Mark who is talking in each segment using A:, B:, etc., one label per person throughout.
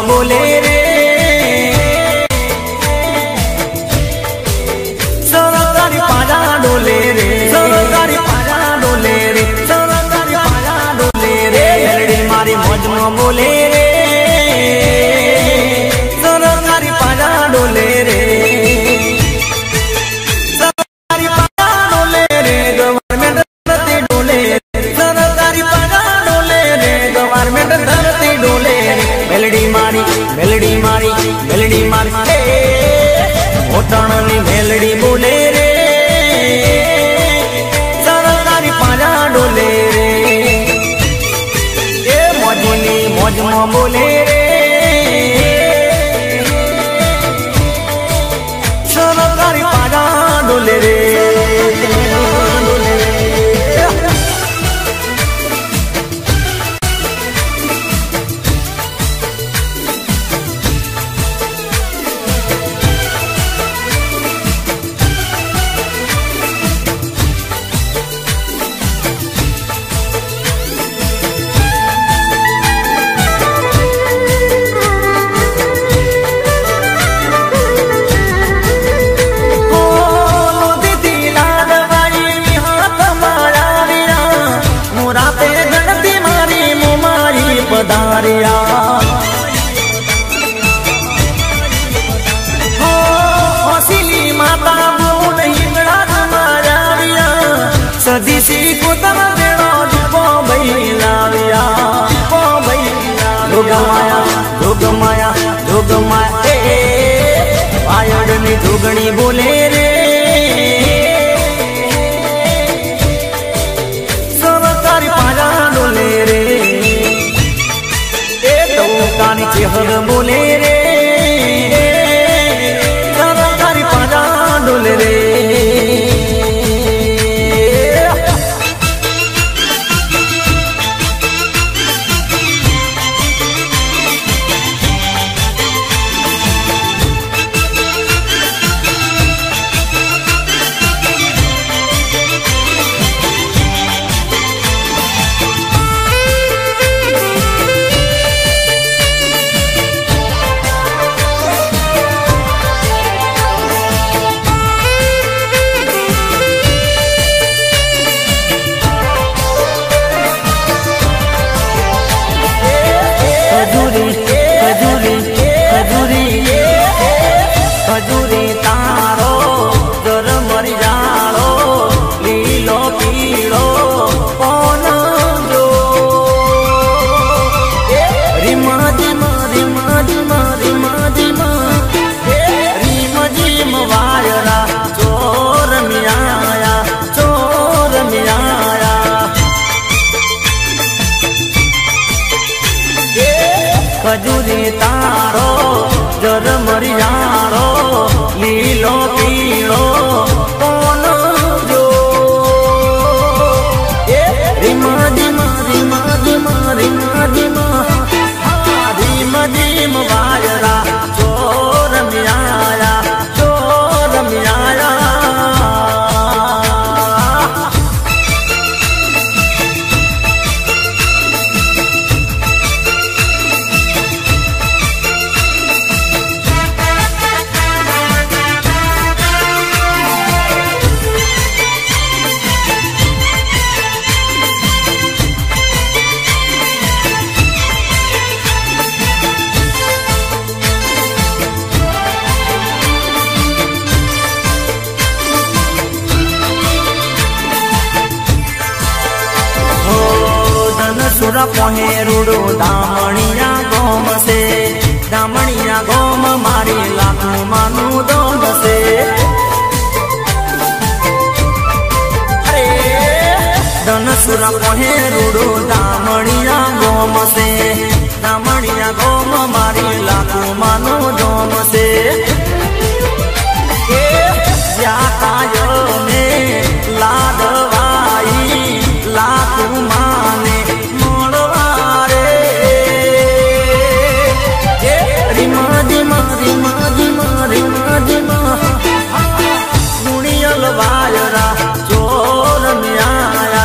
A: बोले रे सरकारी पाजा डोले रे सरकारी पाजा डोले रे सरकारी पाजा डोले रे मेलडी मारी मौज में बोले रे सरकारी पाजा डोले रे सरकारी पाजा डोले रे गवर्नमेंट धरती डोले सरकारी पाजा डोले रे गवर्नमेंट धरती डोले मेलडी मारी मेलडी मारी मेलडी मारी ओटणनी मेलडी बोले रे सरकारी पाजा डोले रे ए मौजनी मौज में बोले रे सरकारी पाजा डोले रे पधारिया हो हसीली माता बोल हिंगड़ा मारिया सदी सी कुतम बेड़ो दीपो भैलाविया दीपो भैला जोगमाया जोगमाया जोगमाया आयडनी जोगणी बोले रे सरकारी पाजा डोले रे चेहर बोले रे सरकारी पाजा डोले रे खजूरी तारो जर मरी जालो लीलो पीलो कौन जो रिमा जिमा रिमा जिमा रिमा जिमा रिम जिम वायरा चोर मियाया चोर मियाया खजूरी तारो जर मरी जालो लीलो पीलो कौन जो रिमा जिमा रिमा जिमा रिमा जिमा रिमा जिम वायरा चोर मियाया चोर मियाया सुर पोहे रूडो दामणिया गोम से दामणिया गोम मारी लाखू मानू दोम से धन सुर पोहे रूडो दामणिया गोम से दामणिया गोम मारी लाखू मानू दोम से जातायो में लाडवाई लाखू माने वायरा चोर मियाया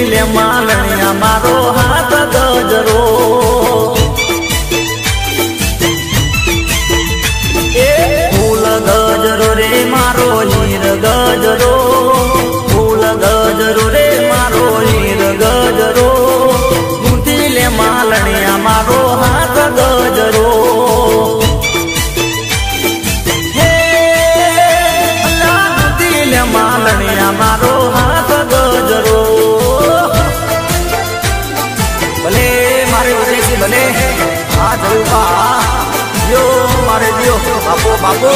A: ले मालणिया मारो हाथ गजरो फूल गजरो रे मारो हीर गजरो फूल गजरो रे मारो हीर गजरो ले मालणिया मारो हाथ गजरो हे ले मालणिया मारो हाथ गजरो भले मारे उदेशी भले हाथ रूपा दियो मारे दियो बापो बापो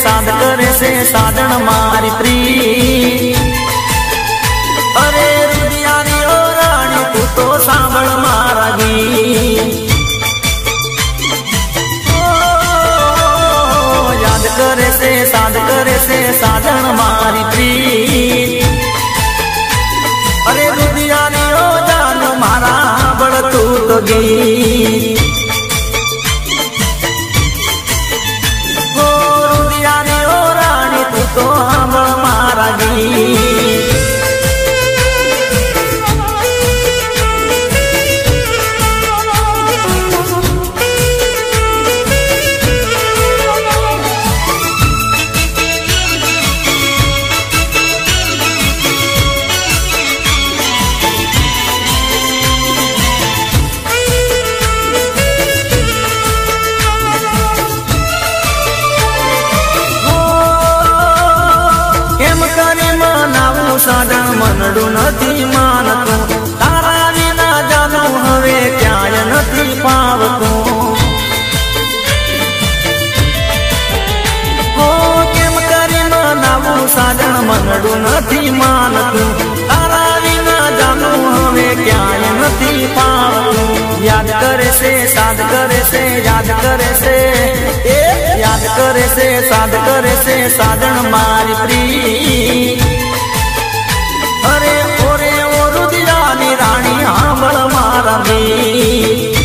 A: साध करे से साधन मारी प्री अरे रुदियारी ओ रानी तू तो सांभळ मारा गीत याद करे से साध करे से साधन मारी प्री अरे रुदियारी ओ जान मारा बड़ तू तो गीत तो हम मारा गीत साजन मनडू नथी मानतू तारा विना जानू हवे क्याय नथी पावतू हो केम करी मनावू साजन मनडू नथी मानतू तारा विना जानू हवे क्याय नथी पावतू याद करे से साध करे से याद करे से याद करे से साध करे से साजन मारी प्री अरे ओरे ओ रुदियानी रानी हांबळ मारा गीत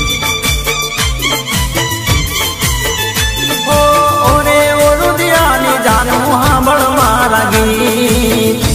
A: ओ ओरे ओ रुदियानी जानू हांबळ मारा गीत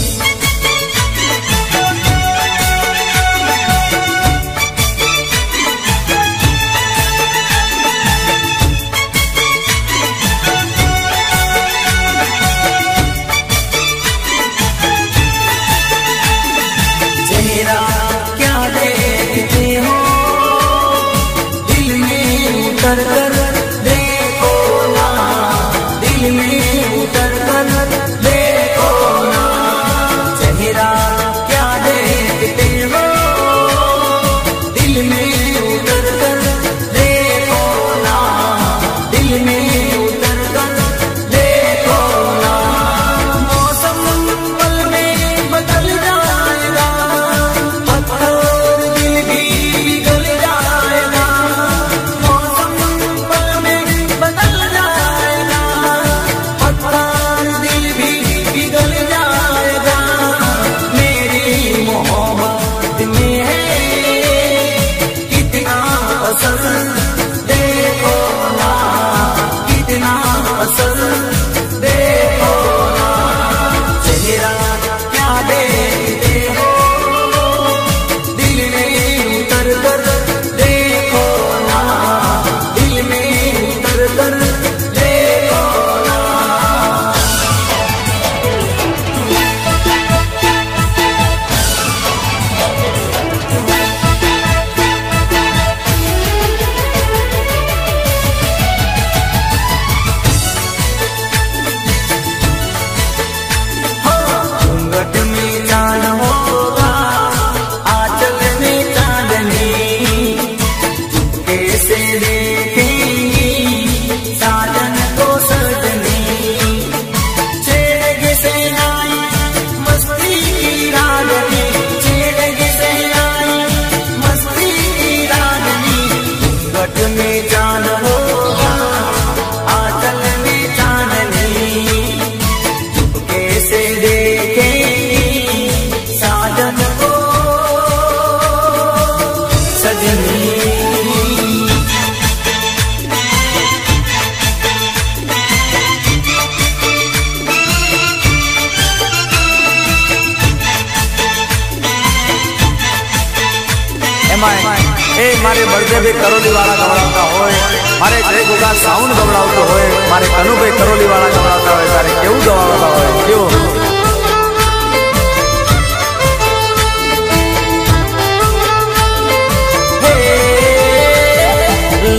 A: ए मारे बलदेव करोली वाला गवड़ाता होय, मारे जय गोगा साउंड गवड़ावतो होय, मारे कनुभाई करोली वाला गवड़ाता होय, तारे केवुं गवड़ाता होय केवुं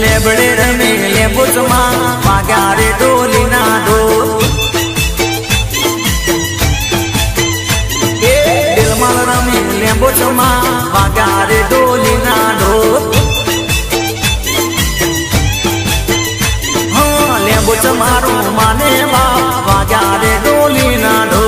A: लेबड़े रमे लेबुचमा वाग्या रे डोली ना डो दिलमाल रमे लेबुचमा वाग्या रे डोली ना डो हाँ लेबुचमा रो माने बाप वाग्या रे डोली ना डो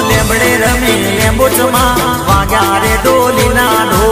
A: लेबड़े रमे लेबुचमा वाग्या रे डोली ना डो